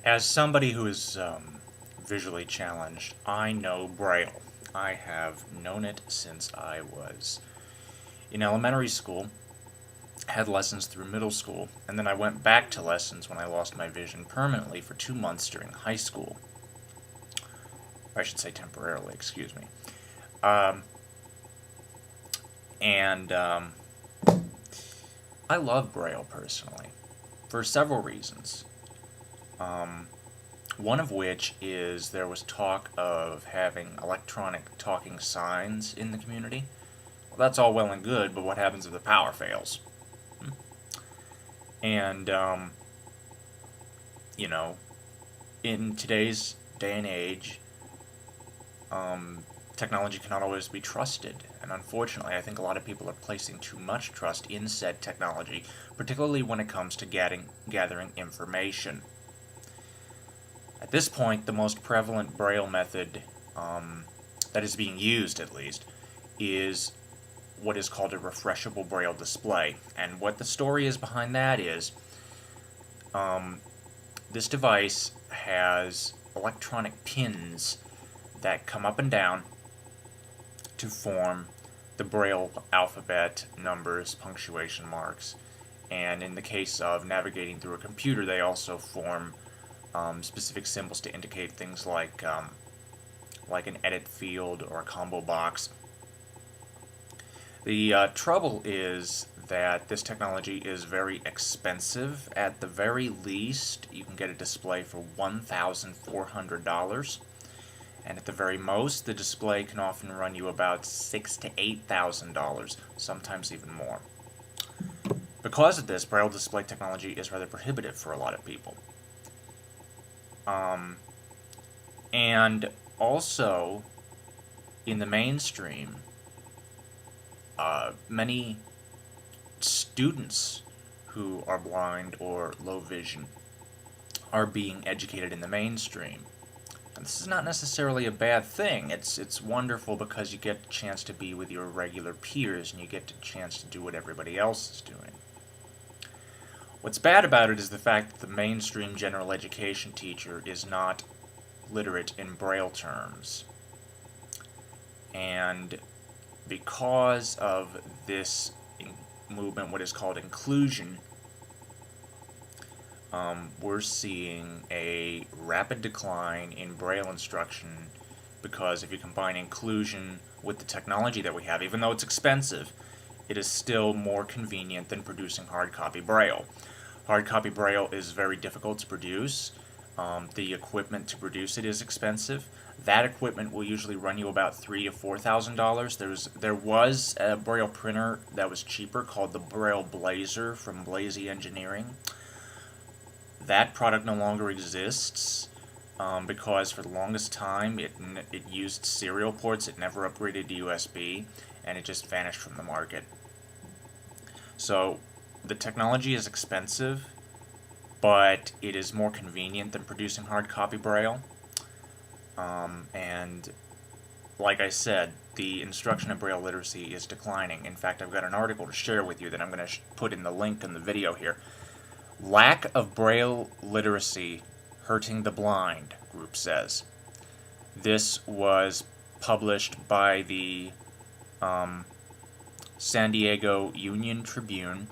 As somebody who is visually challenged, I know Braille. I have known it since I was in elementary school, had lessons through middle school, and then I went back to lessons when I lost my vision permanently for 2 months during high school. Or I should say temporarily, excuse me. Um, and I love Braille personally, for several reasons. Um, One of which is there was talk of having electronic talking signs in the community. Well, that's all well and good, but what happens if the power fails? And, you know, in today's day and age, technology cannot always be trusted. And unfortunately, I think a lot of people are placing too much trust in said technology, particularly when it comes to gathering information. At this point, the most prevalent Braille method that is being used, at least, is what is called a refreshable Braille display. And what the story is behind that is this device has electronic pins that come up and down to form the Braille alphabet, numbers, punctuation marks, and in the case of navigating through a computer, they also form specific symbols to indicate things like an edit field or a combo box. The trouble is that this technology is very expensive. At the very least, you can get a display for $1,400, and at the very most, the display can often run you about $6,000 to $8,000, sometimes even more. Because of this, Braille display technology is rather prohibitive for a lot of people. And also, in the mainstream, many students who are blind or low vision are being educated in the mainstream. And this is not necessarily a bad thing. It's wonderful because you get a chance to be with your regular peers and you get a chance to do what everybody else is doing. What's bad about it is the fact that the mainstream general education teacher is not literate in Braille terms. And because of this movement, what is called inclusion, we're seeing a rapid decline in Braille instruction because if you combine inclusion with the technology that we have, even though it's expensive, it is still more convenient than producing hard copy Braille. Hard copy Braille is very difficult to produce. The equipment to produce it is expensive. That equipment will usually run you about $3,000 to $4,000. There was a Braille printer that was cheaper called the Braille Blazer from Blazy Engineering. That product no longer exists because for the longest time it used serial ports. It never upgraded to USB, and it just vanished from the market. So the technology is expensive, but it is more convenient than producing hard copy Braille. And like I said, the instruction of Braille literacy is declining. In fact, I've got an article to share with you that I'm going to put in the link in the video here. Lack of Braille literacy hurting the blind, group says. This was published by the San Diego Union Tribune.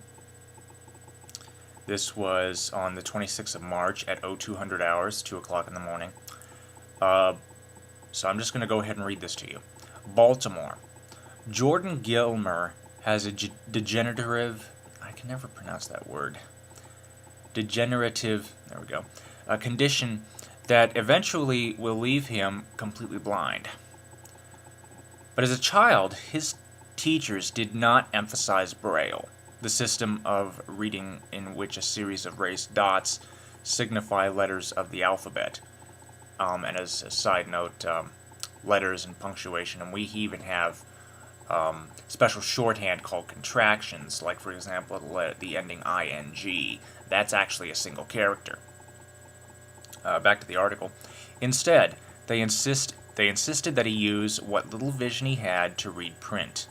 This was on the 26th of March at 0200 hours, 2 o'clock in the morning. So I'm just going to go ahead and read this to you. Baltimore. Jordan Gilmer has a degenerative, I can never pronounce that word, degenerative, there we go, a condition that eventually will leave him completely blind. But as a child, his teachers did not emphasize Braille, the system of reading in which a series of raised dots signify letters of the alphabet. And as a side note, letters and punctuation, and we even have special shorthand called contractions, like for example the ending ing. That's actually a single character. Back to the article. Instead, they insisted that he use what little vision he had to read print.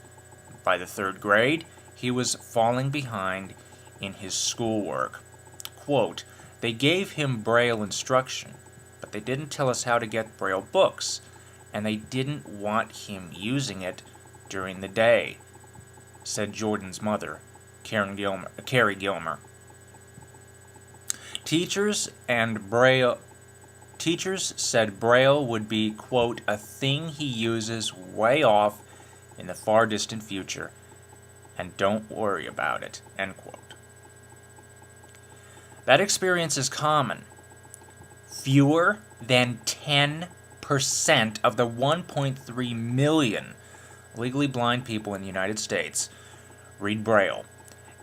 By the 3rd grade, he was falling behind in his schoolwork. Quote, They gave him Braille instruction, but they didn't tell us how to get Braille books, and they didn't want him using it during the day," said Jordan's mother, Carrie Gilmer. Teachers said Braille would be, quote, "a thing he uses way off in the far distant future, and don't worry about it," end quote. That experience is common. Fewer than 10% of the 1.3 million legally blind people in the United States read Braille,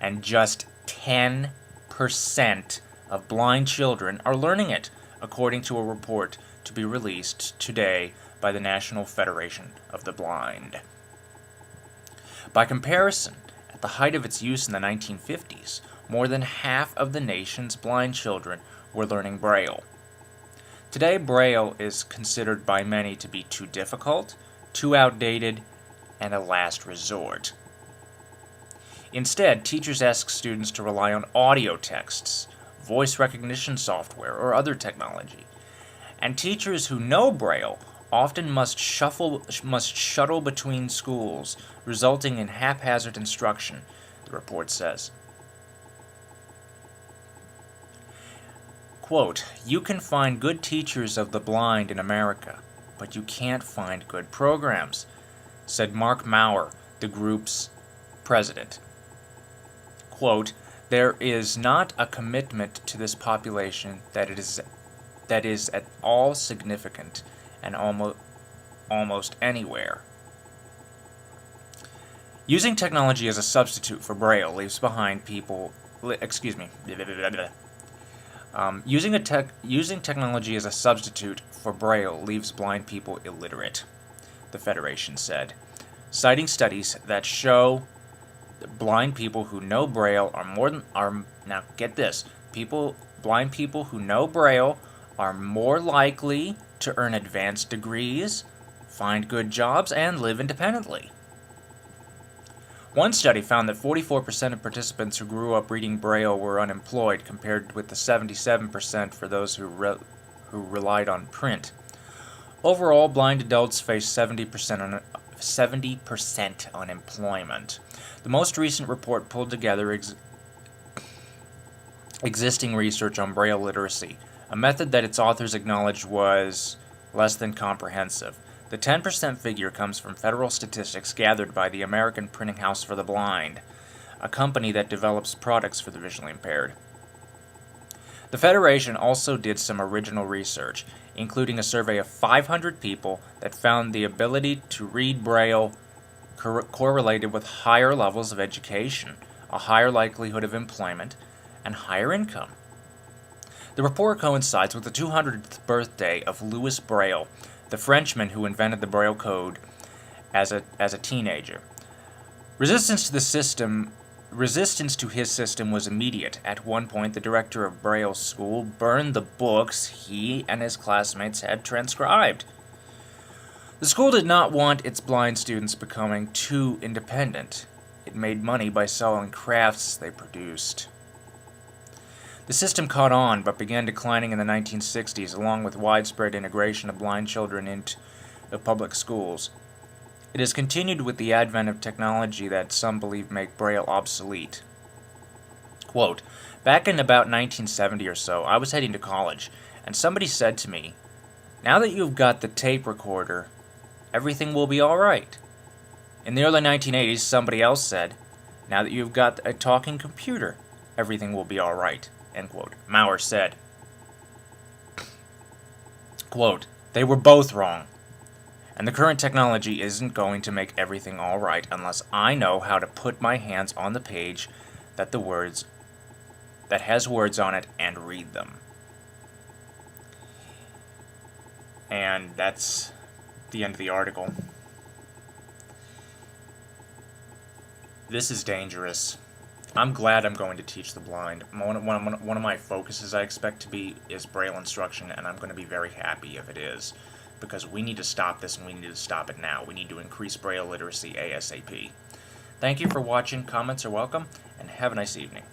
and just 10% of blind children are learning it, according to a report to be released today by the National Federation of the Blind. By comparison, at the height of its use in the 1950s, more than half of the nation's blind children were learning Braille. Today, Braille is considered by many to be too difficult, too outdated, and a last resort. Instead, teachers ask students to rely on audio texts, voice recognition software, or other technology. And teachers who know Braille often must shuttle between schools, resulting in haphazard instruction, the report says. Quote, "You can find good teachers of the blind in America, but you can't find good programs," said Mark Maurer, the group's president. Quote, "There is not a commitment to this population that is at all significant and almost anywhere. Using technology as a substitute for Braille leaves behind people. Using technology as a substitute for Braille leaves blind people illiterate," the Federation said, citing studies that show that blind people who know Braille now get this, blind people who know Braille are more likely to earn advanced degrees, find good jobs, and live independently. One study found that 44% of participants who grew up reading Braille were unemployed, compared with the 77% for those who relied on print. Overall, blind adults face 70% unemployment. The most recent report pulled together existing research on Braille literacy, a method that its authors acknowledged was less than comprehensive. The 10% figure comes from federal statistics gathered by the American Printing House for the Blind, a company that develops products for the visually impaired. The Federation also did some original research, including a survey of 500 people that found the ability to read Braille correlated with higher levels of education, a higher likelihood of employment, and higher income. The report coincides with the 200th birthday of Louis Braille, the Frenchman who invented the Braille code as a teenager. Resistance to his system was immediate. At one point, the director of Braille's school burned the books he and his classmates had transcribed. The school did not want its blind students becoming too independent. It made money by selling crafts they produced. The system caught on, but began declining in the 1960s, along with widespread integration of blind children into public schools. It has continued with the advent of technology that some believe make Braille obsolete. Quote, "Back in about 1970 or so, I was heading to college, and somebody said to me, 'Now that you've got the tape recorder, everything will be all right.' In the early 1980s, somebody else said, 'Now that you've got a talking computer, everything will be all right.'" End quote. Maurer said, quote, "They were both wrong. And the current technology isn't going to make everything all right unless I know how to put my hands on the page that has words on it and read them." And that's the end of the article. This is dangerous. I'm glad I'm going to teach the blind. One of my focuses I expect to be is Braille instruction, and I'm going to be very happy if it is, because we need to stop this, and we need to stop it now. We need to increase Braille literacy ASAP. Thank you for watching. Comments are welcome, and have a nice evening.